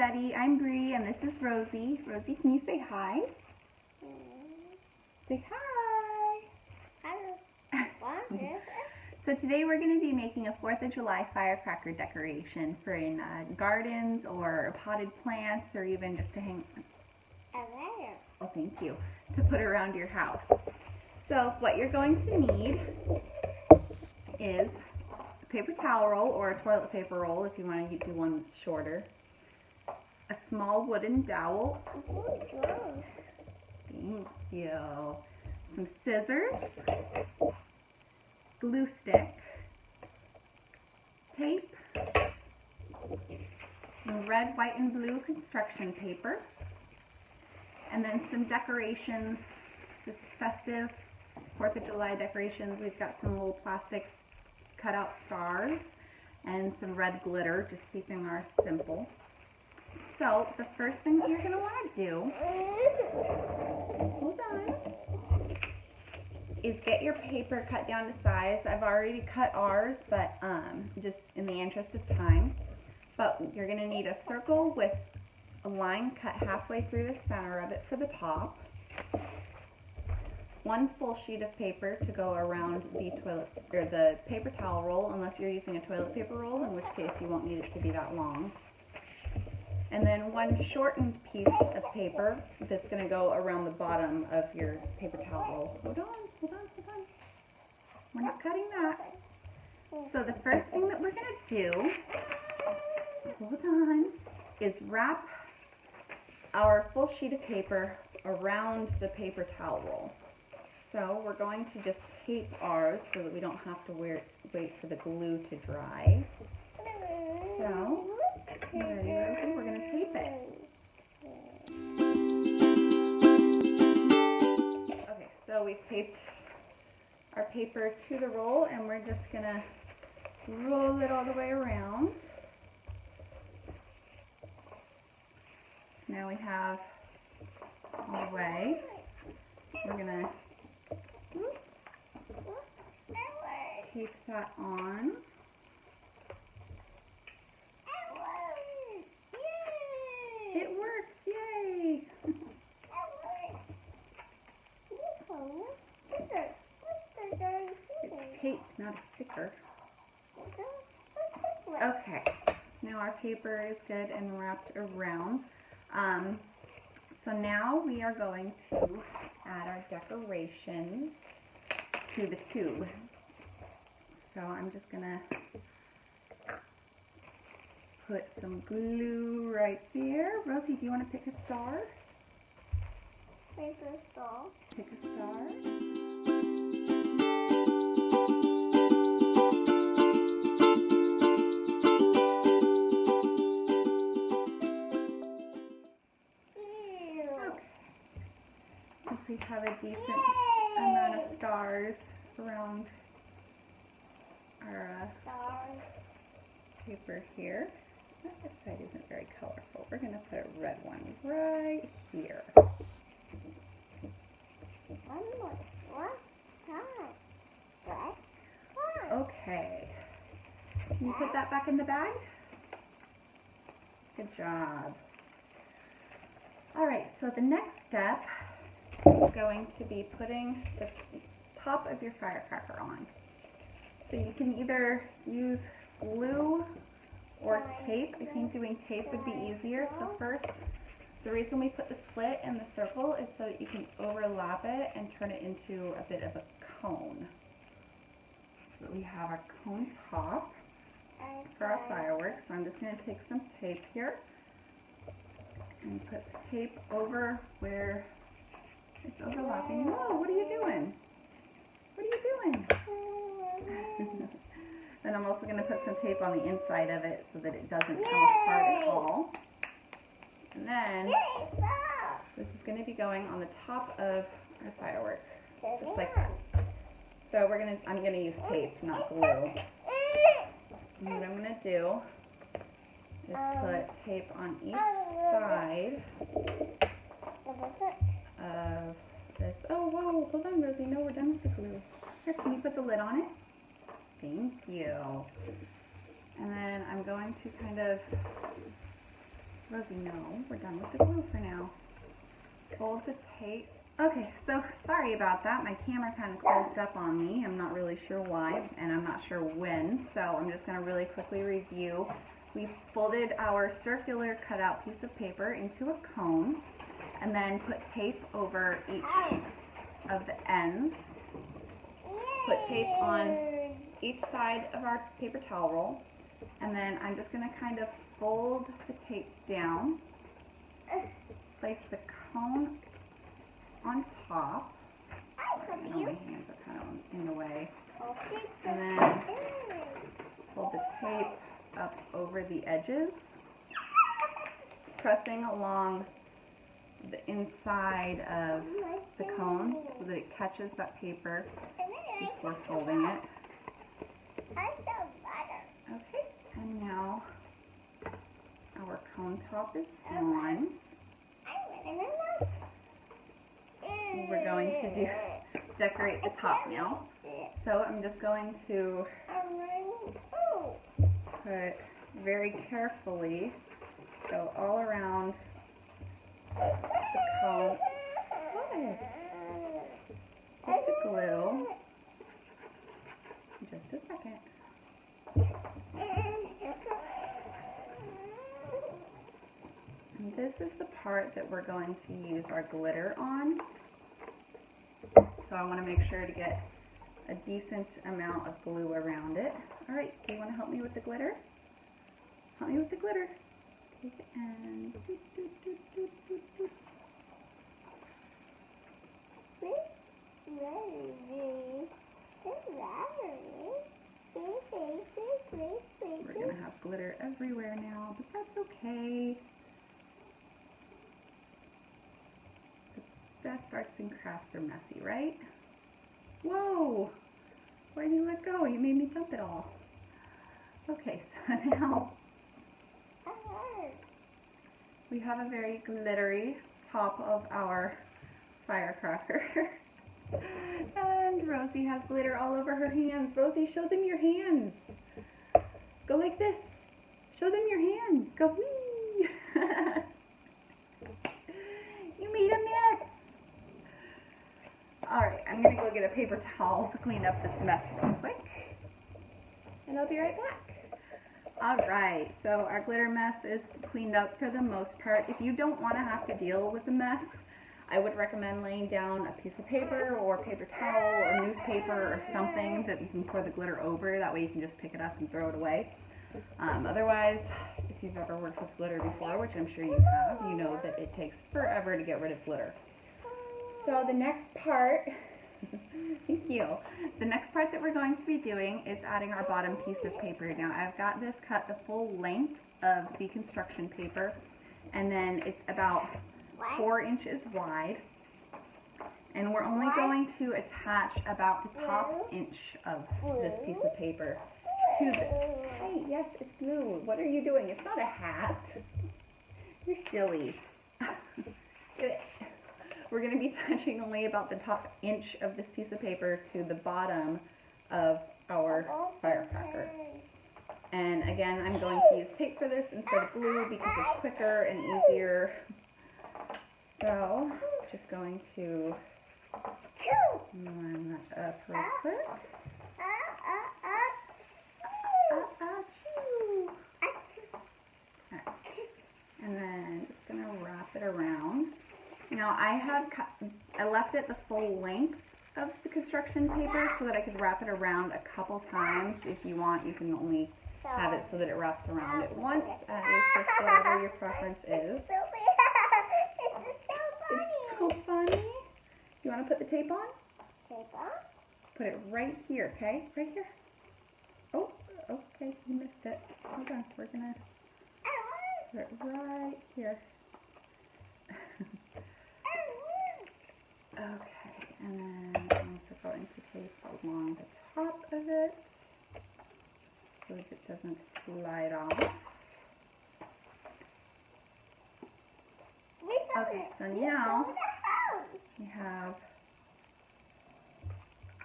everybody, I'm Bree and this is Rosie. Rosie, can you say hi? Say hi! Hello. So today we're going to be making a 4th of July firecracker decoration for in gardens or potted plants or even just to hang... Oh, thank you. To put around your house. So what you're going to need is a paper towel roll or a toilet paper roll if you want to do one that's shorter. A small wooden dowel. Thank you. Some scissors. Glue stick. Tape. Some red, white, and blue construction paper. And then some decorations, just festive 4th of July decorations. We've got some little plastic cutout stars and some red glitter, just keeping ours simple. So the first thing that you're going to want to do, hold on, is get your paper cut down to size. I've already cut ours, but just in the interest of time. But you're going to need a circle with a line cut halfway through the center of it for the top. One full sheet of paper to go around the toilet or the paper towel roll, unless you're using a toilet paper roll, in which case you won't need it to be that long. And then one shortened piece of paper that's going to go around the bottom of your paper towel roll. Hold on, hold on, hold on. We're not cutting that. So the first thing that we're going to do, hold on, is wrap our full sheet of paper around the paper towel roll. So we're going to just tape ours so that we don't have to wait for the glue to dry. So, ready, Rosie? We're going to tape it. Okay, so we've taped our paper to the roll and we're just going to roll it all the way around. Now we have all the way. We're going to tape that on. It works! Yay! It's tape, not a sticker. Okay, now our paper is good and wrapped around. So now we are going to add our decorations to the tube. So I'm just going to put some glue right there. Rosie, do you want to pick a star? Pick a star. Pick a star. We have a decent amount of stars around our paper here. This side isn't very colorful. We're going to put a red one right here. Okay. Can you put that back in the bag? Good job. Alright, so the next step is going to be putting the top of your firecracker on. So you can either use glue or tape. I think doing tape would be easier. So first, the reason we put the slit in the circle is so that you can overlap it and turn it into a bit of a cone. So we have our cone top for our fireworks. So I'm just going to take some tape here and put the tape over where it's overlapping. Whoa, what are you doing? What are you doing? Then I'm also going to put some tape on the inside of it so that it doesn't come apart at all. And then this is going to be going on the top of our firework, just like that. So I'm going to use tape, not glue. And what I'm going to do is put tape on each side of this. Oh, whoa, hold on, Rosie. No, we're done with the glue. Here, can you put the lid on it? Thank you. And then I'm going to kind of Rosie, no, we're done with the glue for now. Fold the tape. Okay, so sorry about that. My camera kind of closed up on me. I'm not really sure why, and I'm not sure when, so I'm just going to really quickly review. We folded our circular cutout piece of paper into a cone, and then put tape over each of the ends. Put tape on each side of our paper towel roll, and then I'm just going to kind of fold the tape down, place the cone on top. I know my hands are kind of in the way. And then fold the tape up over the edges, pressing along the inside of the cone so that it catches that paper before folding it. Okay, and now our cone top is on. We're going to decorate the top now. So I'm just going to put very carefully, go all around the cone. Put the glue. Just a second. And this is the part that we're going to use our glitter on. So I want to make sure to get a decent amount of glue around it. Alright, do you want to help me with the glitter? Help me with the glitter. Take it and we're going to have glitter everywhere now, but that's okay. The best arts and crafts are messy, right? Whoa! Why did you let go? You made me dump it all. Okay, so now we have a very glittery top of our firecracker. And Rosie has glitter all over her hands. Rosie, show them your hands. Go like this. Show them your hands. Go whee! You made a mess. Alright, I'm going to go get a paper towel to clean up this mess real quick. And I'll be right back. Alright, so our glitter mess is cleaned up for the most part. If you don't want to have to deal with the mess, I would recommend laying down a piece of paper or paper towel or newspaper or something that you can pour the glitter over. That way you can just pick it up and throw it away. Otherwise, if you've ever worked with glitter before, which I'm sure you have, you know that it takes forever to get rid of glitter. So the next part, thank you. The next part that we're going to be doing is adding our bottom piece of paper. Now I've got this cut the full length of the construction paper, and then it's about 4 inches wide, and we're only going to attach about the top inch of this piece of paper to the, hey, yes, it's glue. What are you doing? It's not a hat. You're silly. We're going to be touching only about the top inch of this piece of paper to the bottom of our firecracker. And again, I'm going to use tape for this instead of glue because it's quicker and easier. So, just going to line that up real quick. And then just going to wrap it around. Now I left it the full length of the construction paper so that I could wrap it around a couple times. If you want, you can only have it so that it wraps around it once. That is just whatever your preference is. It's so funny. You want to put the tape on? Tape on? Put it right here, okay? Right here. Oh, okay, you missed it. Hold on, we're gonna put it right here. Okay, and then I'm also going to tape along the top of it so that it doesn't slide off. Okay, so now we have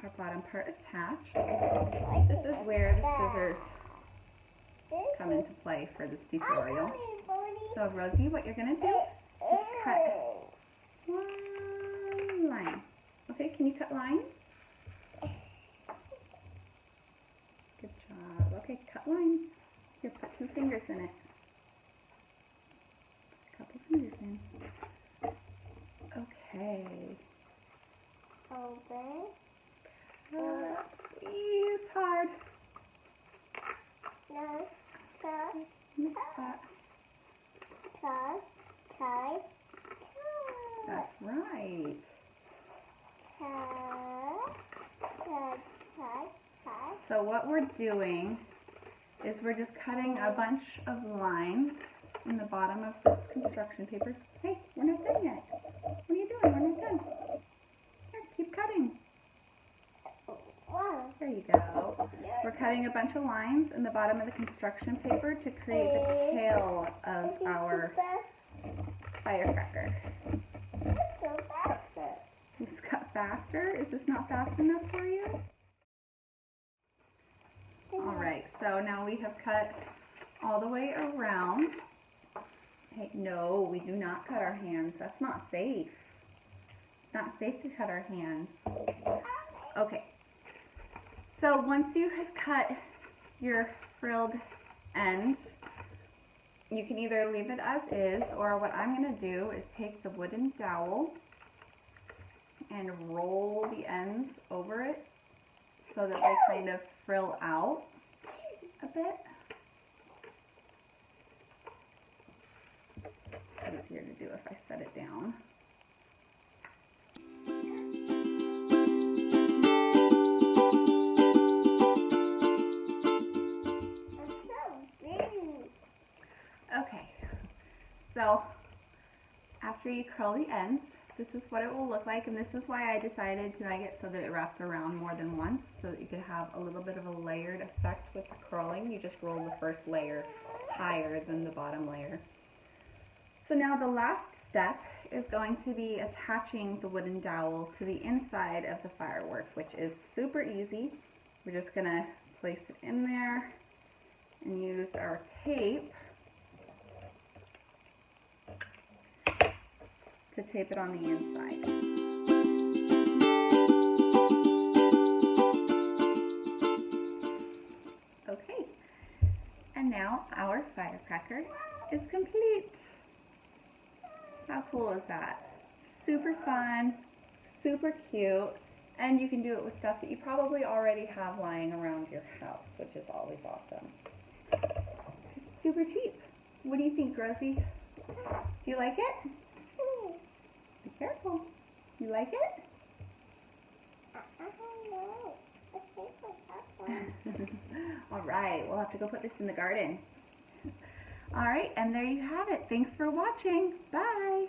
our bottom part attached. This is where the scissors come into play for this tutorial. So Rosie, what you're going to do is cut one line. Okay, can you cut lines? Good job. Okay, cut lines. Here, put 2 fingers in it. Couple fingers in. Okay. Open. Squeeze hard. No. Cut. Mix that. Cut. Cut. That's right. Cut. Cut. Cut. Cut. So what we're doing is we're just cutting a bunch of lines in the bottom of this construction paper. Hey, we're not done yet. What are you doing? We're not done. Here, keep cutting. Wow. There you go. We're cutting a bunch of lines in the bottom of the construction paper to create the tail of our firecracker. Let's go faster. Just cut faster. Is this not fast enough for you? Alright, so now we have cut all the way around. Hey, no, we do not cut our hands. That's not safe. It's not safe to cut our hands. Okay. So once you have cut your frilled end, you can either leave it as is, or what I'm going to do is take the wooden dowel and roll the ends over it so that they kind of frill out a bit. It's easier to do if I set it down. Okay, so after you curl the ends, this is what it will look like, and this is why I decided to make it so that it wraps around more than once, so that you could have a little bit of a layered effect with the curling. You just roll the first layer higher than the bottom layer. So now the last step is going to be attaching the wooden dowel to the inside of the firework, which is super easy. We're just going to place it in there and use our tape to tape it on the inside. Okay, and now our firecracker is complete. How cool is that? Super fun, super cute, and you can do it with stuff that you probably already have lying around your house, which is always awesome. Super cheap. What do you think, Rosie? Do you like it? Be careful. You like it? All right, we'll have to go put this in the garden. All right, and there you have it. Thanks for watching. Bye.